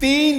3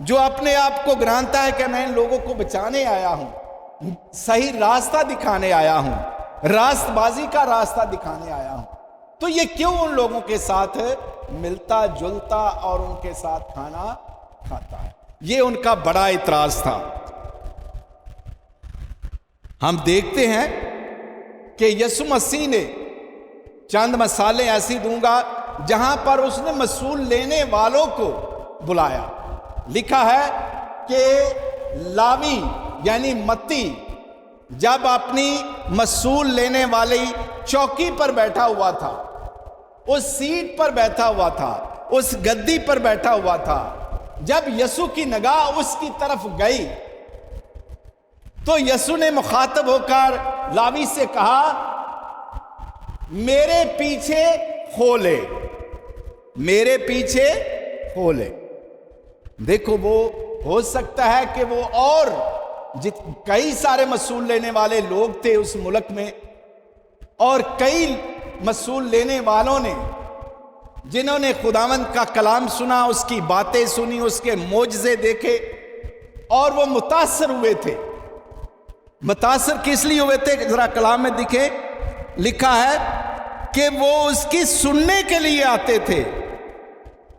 جو اپنے آپ کو گرانتا ہے کہ میں ان لوگوں کو بچانے آیا ہوں، صحیح راستہ دکھانے آیا ہوں، راست بازی کا راستہ دکھانے آیا ہوں، تو یہ کیوں ان لوگوں کے ساتھ ملتا جلتا اور ان کے ساتھ کھانا کھاتا ہے؟ یہ ان کا بڑا اعتراض تھا۔ ہم دیکھتے ہیں کہ یسوع مسیح نے چند مثالیں ایسی دوں گا جہاں پر اس نے مصول لینے والوں کو بلایا۔ لکھا ہے کہ لاوی یعنی متی جب اپنی مصول لینے والی چوکی پر بیٹھا ہوا تھا، اس سیٹ پر بیٹھا ہوا تھا، اس گدی پر بیٹھا ہوا تھا، جب یسوع کی نگاہ اس کی طرف گئی تو یسوع نے مخاطب ہو کر لاوی سے کہا، میرے پیچھے ہو لے، میرے پیچھے ہو لے۔ دیکھو، وہ ہو سکتا ہے کہ وہ اور کئی سارے مصول لینے والے لوگ تھے اس ملک میں، اور کئی مصول لینے والوں نے جنہوں نے خداوند کا کلام سنا، اس کی باتیں سنی، اس کے معجزے دیکھے، اور وہ متاثر ہوئے تھے۔ متاثر کس لیے ہوئے تھے؟ ذرا کلام میں دکھے، لکھا ہے کہ وہ اس کی سننے کے لیے آتے تھے۔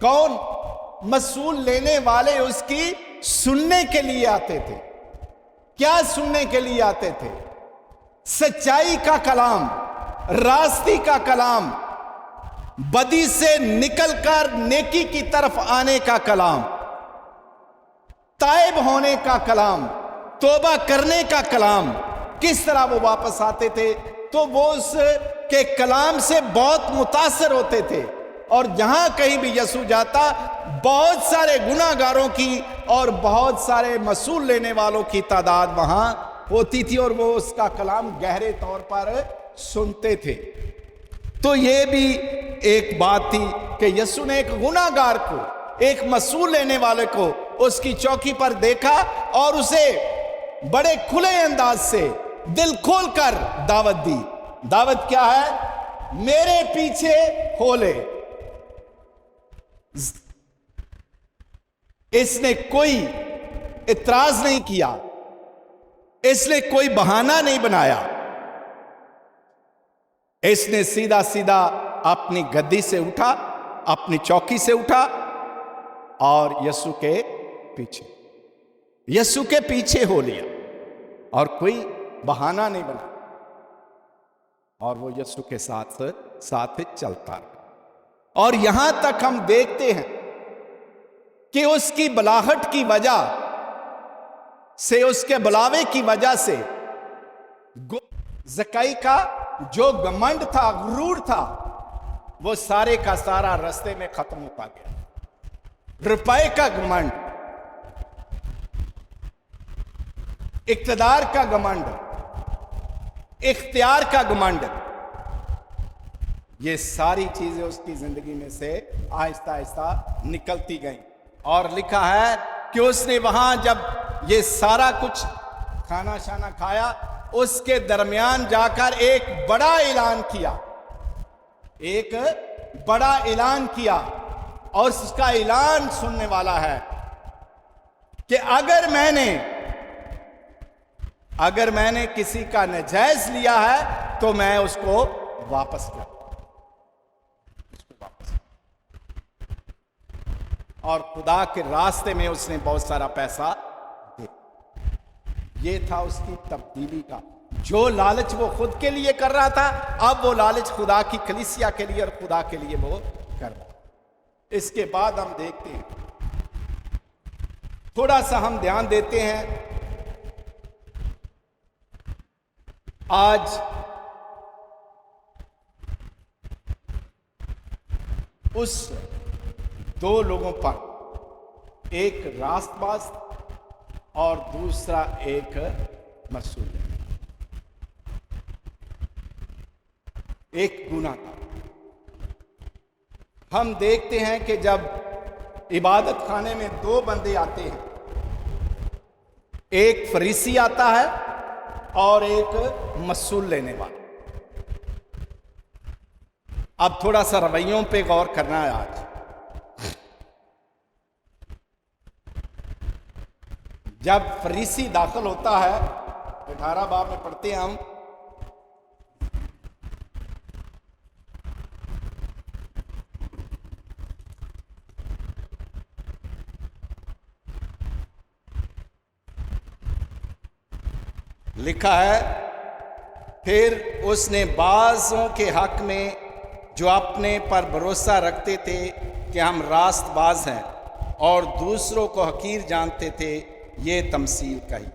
کون؟ مصول لینے والے اس کی سننے کے لیے آتے تھے۔ کیا سننے کے لیے آتے تھے؟ سچائی کا کلام، راستی کا کلام، بدی سے نکل کر نیکی کی طرف آنے کا کلام، تائب ہونے کا کلام، توبہ کرنے کا کلام۔ کس طرح وہ واپس آتے تھے؟ تو وہ اس کے کلام سے بہت متاثر ہوتے تھے، اور جہاں کہیں بھی یسوع جاتا بہت سارے گناہ گاروں کی اور بہت سارے مصول لینے والوں کی تعداد وہاں ہوتی تھی، اور وہ اس کا کلام گہرے طور پر سنتے تھے۔ تو یہ بھی ایک بات تھی کہ یسوع نے ایک گناہ گار کو، ایک مصول لینے والے کو اس کی چوکی پر دیکھا اور اسے بڑے کھلے انداز سے دل کھول کر دعوت دی۔ دعوت کیا ہے؟ میرے پیچھے ہو لے۔ اس نے کوئی اعتراض نہیں کیا، اس نے کوئی بہانہ نہیں بنایا، اس نے سیدھا سیدھا اپنی گدی سے اٹھا، اپنی چوکی سے اٹھا اور یسوع کے پیچھے ہو لیا، اور کوئی بہانہ نہیں بنا، اور وہ یسوع کے ساتھ چلتا رہا۔ اور یہاں تک ہم دیکھتے ہیں کہ اس کی بلاہٹ کی وجہ سے، اس کے بلاوے کی وجہ سے زکائی کا جو گھمنڈ تھا، غرور تھا، وہ سارے کا سارا رستے میں ختم ہوتا گیا۔ روپے کا گھمنڈ، اقتدار کا گھمنڈ، اختیار کا گھمنڈ، یہ ساری چیزیں اس کی زندگی میں سے آہستہ آہستہ نکلتی گئیں۔ اور لکھا ہے کہ اس نے وہاں جب یہ سارا کچھ کھانا شانا کھایا، اس کے درمیان جا کر ایک بڑا اعلان کیا، اور اس کا اعلان سننے والا ہے کہ اگر میں نے کسی کا نجائز لیا ہے تو میں اس کو واپس کروں، اور خدا کے راستے میں اس نے بہت سارا پیسہ دیا۔ یہ تھا اس کی تبدیلی کا۔ جو لالچ وہ خود کے لیے کر رہا تھا، اب وہ لالچ خدا کی کلیسیا کے لیے اور خدا کے لیے وہ کر رہا۔ اس کے بعد ہم دیکھتے ہیں، تھوڑا سا ہم دھیان دیتے ہیں، آج اس دو لوگوں پر، ایک راست باز اور دوسرا ایک مصول، ایک گناہ گار۔ ہم دیکھتے ہیں کہ جب عبادت خانے میں دو بندے آتے ہیں، ایک فریسی آتا ہے اور ایک مصول لینے والا۔ اب تھوڑا سا رویوں پہ غور کرنا ہے آج۔ جب فریسی داخل ہوتا ہے 18 باب میں پڑھتے ہیں ہم، لکھا ہے پھر اس نے بعضوں کے حق میں جو اپنے پر بھروسہ رکھتے تھے کہ ہم راست باز ہیں اور دوسروں کو حقیر جانتے تھے یہ تمثیل کہی۔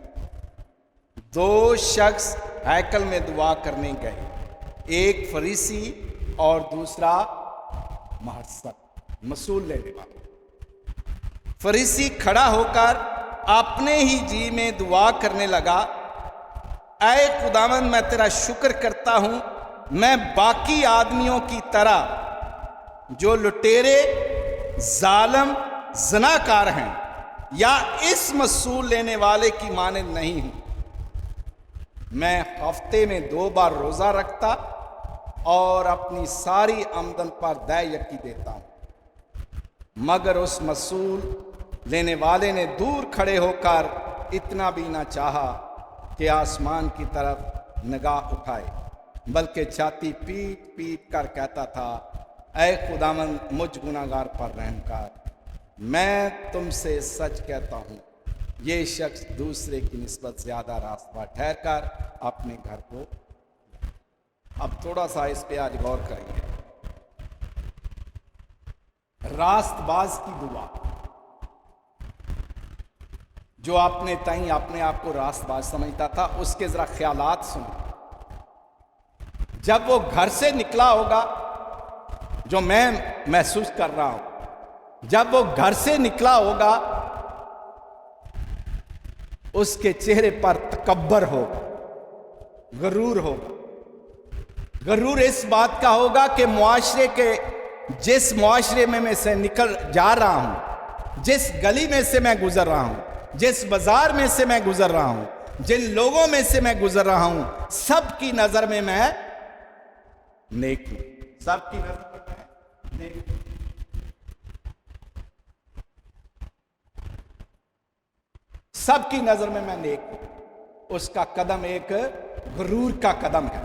2 شخص ہیکل میں دعا کرنے گئے، ایک فریسی اور دوسرا مہرسک، مصول لینے والا۔ فریسی کھڑا ہو کر اپنے ہی جی میں دعا کرنے لگا، اے خداوند میں تیرا شکر کرتا ہوں، میں باقی آدمیوں کی طرح جو لٹیرے، ظالم، زناکار ہیں یا اس مصول لینے والے کی مانند نہیں ہوں۔ میں ہفتے میں 2 بار روزہ رکھتا اور اپنی ساری آمدن پر دے یکی دیتا ہوں۔ مگر اس مصول لینے والے نے دور کھڑے ہو کر اتنا بھی نہ چاہا کہ آسمان کی طرف نگاہ اٹھائے، بلکہ چھاتی پیٹ پیٹ کر کہتا تھا، اے خداوند مجھ گناہگار پر رحم کر۔ میں تم سے سچ کہتا ہوں، یہ شخص دوسرے کی نسبت زیادہ راستہ ٹھہر کر اپنے گھر کو۔ اب تھوڑا سا اس پہ آج غور کریں گے۔ راست باز کی دعا، جو اپنے تئیں اپنے آپ کو راست باز سمجھتا تھا، اس کے ذرا خیالات سنیں۔ جب وہ گھر سے نکلا ہوگا، جو میں محسوس کر رہا ہوں، جب وہ گھر سے نکلا ہوگا اس کے چہرے پر تکبر ہوگا، غرور ہوگا۔ غرور اس بات کا ہوگا کہ معاشرے کے جس معاشرے میں سے نکل جا رہا ہوں، جس گلی میں سے میں گزر رہا ہوں، جس بازار میں سے میں گزر رہا ہوں، جن لوگوں میں سے میں گزر رہا ہوں، سب کی نظر میں میں نیک ہوں، سب کی نظر میں میں نیک ہوں۔ سب کی نظر میں میں نیک ہوں۔ اس کا قدم ایک غرور کا قدم ہے۔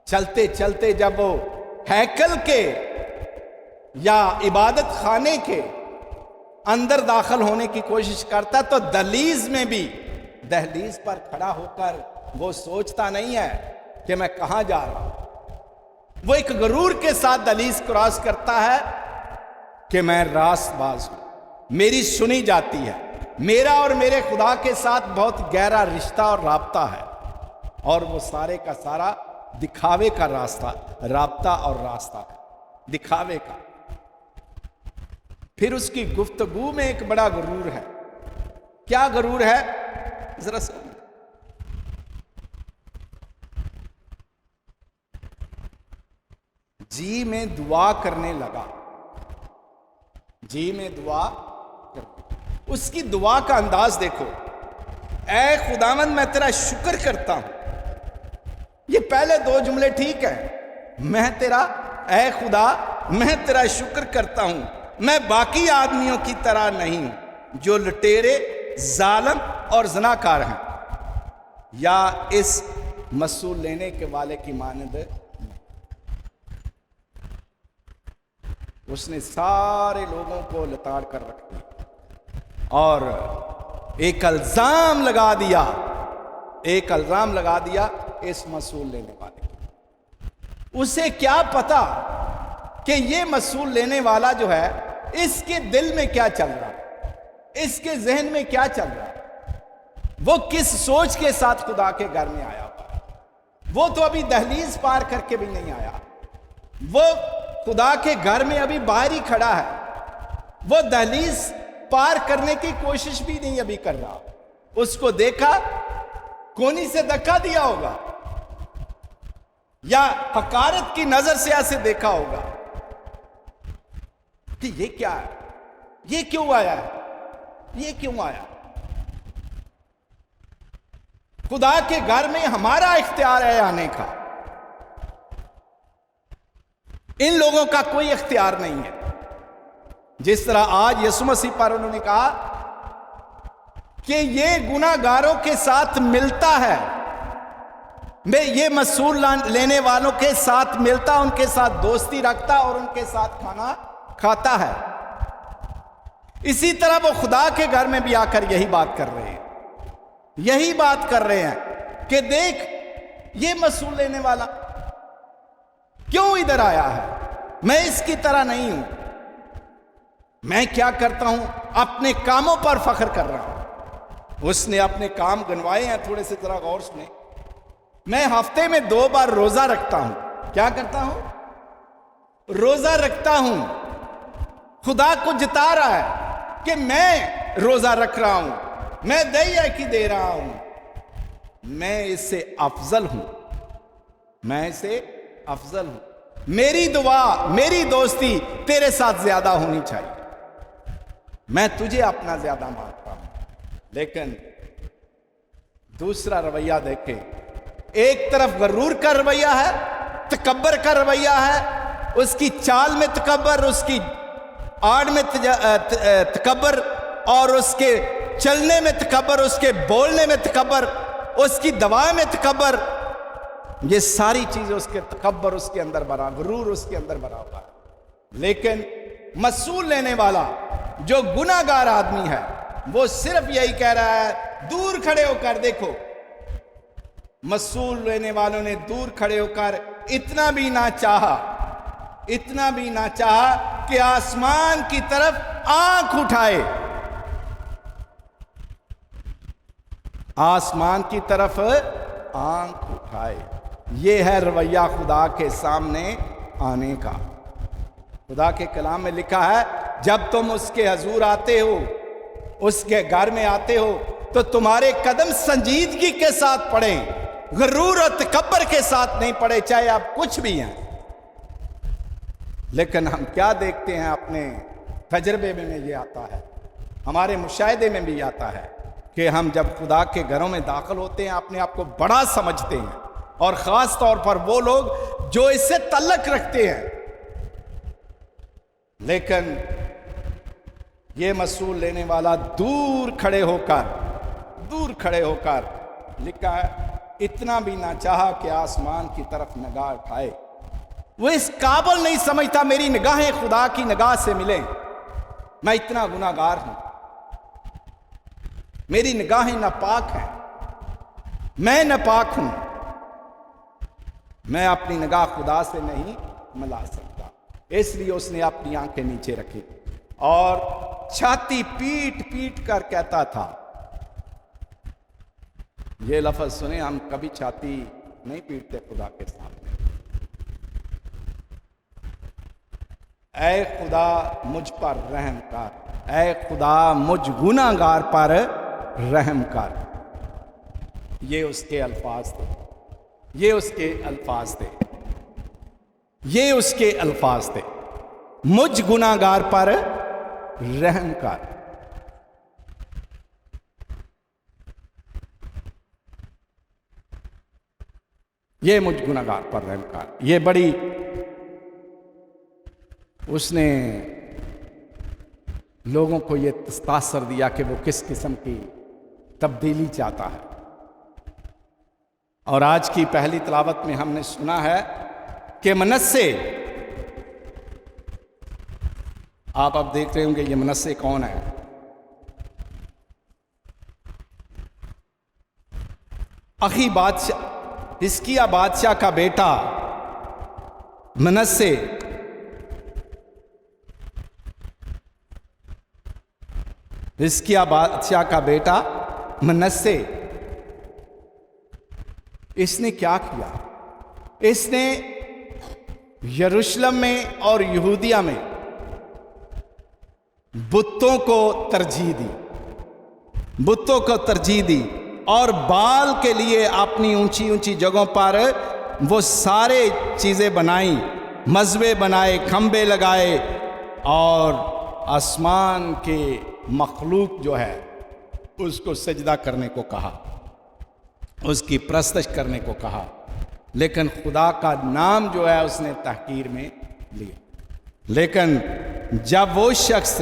چلتے چلتے جب وہ ہیکل کے یا عبادت خانے کے اندر داخل ہونے کی کوشش کرتا تو دہلیز میں بھی، دہلیز پر کھڑا ہو کر وہ سوچتا نہیں ہے کہ میں کہاں جا رہا ہوں۔ وہ ایک غرور کے ساتھ دہلیز کراس کرتا ہے کہ میں راست باز ہوں، میری سنی جاتی ہے، میرا اور میرے خدا کے ساتھ بہت گہرا رشتہ اور رابطہ ہے، اور وہ سارے کا سارا دکھاوے کا رابطہ اور راستہ دکھاوے کا۔ پھر اس کی گفتگو میں ایک بڑا غرور ہے۔ کیا غرور ہے؟ ذرا سنیں۔ جی میں دعا کرنے لگا، جی میں دعا کرنے، اس کی دعا کا انداز دیکھو، اے خداوند میں تیرا شکر کرتا ہوں۔ یہ پہلے 2 جملے ٹھیک ہیں، میں تیرا، اے خدا میں تیرا شکر کرتا ہوں، میں باقی آدمیوں کی طرح نہیں ہوں جو لٹیرے، ظالم اور زناکار ہیں یا اس مصول لینے کے والے کی مانند۔ اس نے سارے لوگوں کو لتاڑ کر رکھ دیا اور ایک الزام لگا دیا اس مصول لینے والے کو۔ اسے کیا پتا کہ یہ مصول لینے والا جو ہے، اس کے دل میں کیا چل رہا ہے، اس کے ذہن میں کیا چل رہا ہے، وہ کس سوچ کے ساتھ خدا کے گھر میں آیا ہوا ہے۔ وہ تو ابھی دہلیز پار کر کے بھی نہیں آیا، وہ خدا کے گھر میں ابھی باہر ہی کھڑا ہے، وہ دہلیز پار کرنے کی کوشش بھی نہیں ابھی کر رہا۔ اس کو دیکھا، کونی سے دھکا دیا ہوگا یا حقارت کی نظر سے ایسے دیکھا ہوگا کہ یہ کیا ہے، یہ کیوں آیا ہے، یہ کیوں آیا۔ خدا کے گھر میں ہمارا اختیار ہے آنے کا، ان لوگوں کا کوئی اختیار نہیں ہے۔ جس طرح آج یسوع مسیح پر انہوں نے کہا کہ یہ گناہ گاروں کے ساتھ ملتا ہے، میں یہ مسئول لینے والوں کے ساتھ ملتا، ان کے ساتھ دوستی رکھتا اور ان کے ساتھ کھانا کھاتا ہے۔ اسی طرح وہ خدا کے گھر میں بھی آ کر یہی بات کر رہے ہیں، یہی بات کر رہے ہیں کہ دیکھ یہ مسئول لینے والا کیوں ادھر آیا ہے، میں اس کی طرح نہیں ہوں، میں کیا کرتا ہوں، اپنے کاموں پر فخر کر رہا ہوں۔ اس نے اپنے کام گنوائے ہیں، تھوڑے سے ذرا غور سنیں۔ میں ہفتے میں 2 بار روزہ رکھتا ہوں، کیا کرتا ہوں، روزہ رکھتا ہوں۔ خدا کو جتا رہا ہے کہ میں روزہ رکھ رہا ہوں، میں دیا کی دے رہا ہوں، میں اس سے افضل ہوں، میں اس سے افضل ہوں، میری دعا میری دوستی تیرے ساتھ زیادہ ہونی چاہیے، میں تجھے اپنا زیادہ مانتا ہوں۔ لیکن دوسرا رویہ دیکھیں، ایک طرف غرور کا رویہ ہے، تکبر کا رویہ ہے، اس کی چال میں تکبر، اس کی آڑ میں تکبر، اور اس کے چلنے میں تکبر، اس کے بولنے میں تکبر، اس کی دوا میں تکبر، یہ ساری چیزیں اس کے تکبر اس کے اندر بھرا، غرور اس کے اندر بھرا ہوا ہے۔ لیکن مسئول لینے والا جو گناہ گار آدمی ہے وہ صرف یہی کہہ رہا ہے، دور کھڑے ہو کر دیکھو، مسئول لینے والوں نے دور کھڑے ہو کر اتنا بھی نہ چاہا، اتنا بھی نہ چاہا کہ آسمان کی طرف آنکھ اٹھائے، آسمان کی طرف آنکھ اٹھائے۔ یہ ہے رویہ خدا کے سامنے آنے کا۔ خدا کے کلام میں لکھا ہے، جب تم اس کے حضور آتے ہو، اس کے گھر میں آتے ہو، تو تمہارے قدم سنجیدگی کے ساتھ پڑیں، غرور اور تکبر کے ساتھ نہیں پڑے، چاہے آپ کچھ بھی ہیں۔ لیکن ہم کیا دیکھتے ہیں، اپنے تجربے میں یہ آتا ہے، ہمارے مشاہدے میں بھی آتا ہے کہ ہم جب خدا کے گھروں میں داخل ہوتے ہیں اپنے آپ کو بڑا سمجھتے ہیں، اور خاص طور پر وہ لوگ جو اس سے تعلق رکھتے ہیں۔ لیکن یہ مسئول لینے والا دور کھڑے ہو کر لکھا ہے، اتنا بھی نہ چاہا کہ آسمان کی طرف نگاہ اٹھائے۔ وہ اس قابل نہیں سمجھتا میری نگاہیں خدا کی نگاہ سے ملیں، میں اتنا گناہ گار ہوں، میری نگاہیں ناپاک ہیں، میں ناپاک ہوں، میں اپنی نگاہ خدا سے نہیں ملا سکتا۔ اس لیے اس نے اپنی آنکھیں نیچے رکھی اور چھاتی پیٹ پیٹ کر کہتا تھا، یہ لفظ سنیں، ہم کبھی چھاتی نہیں پیٹتے خدا کے سامنے۔ اے خدا مجھ پر رحم کر، اے خدا مجھ گناہ گار پر رحم کر۔ یہ اس کے الفاظ تھے، یہ اس کے الفاظ تھے، یہ اس کے الفاظ تھے، مجھ گناہ گار پر رحم کر۔ یہ مجھ گناہ گار پر رحم کر، یہ بڑی اس نے لوگوں کو یہ تاثر دیا کہ وہ کس قسم کی تبدیلی چاہتا ہے۔ اور آج کی پہلی تلاوت میں ہم نے سنا ہے کہ منسے، آپ اب دیکھ رہے ہوں گے یہ منسے کون ہے؟ اخی بادشاہ، حزقیہ بادشاہ کا بیٹا منسے، حزقیہ بادشاہ کا بیٹا منسے، اس نے کیا کیا؟ اس نے یروشلم میں اور یہودیہ میں بتوں کو ترجیح دی، بتوں کو ترجیح دی، اور بال کے لیے اپنی اونچی اونچی جگہوں پر وہ سارے چیزیں بنائیں، مذبے بنائے، کھمبے لگائے، اور آسمان کے مخلوق جو ہے اس کو سجدہ کرنے کو کہا، اس کی پرستش کرنے کو کہا، لیکن خدا کا نام جو ہے اس نے تحقیر میں لیا۔ لیکن جب وہ شخص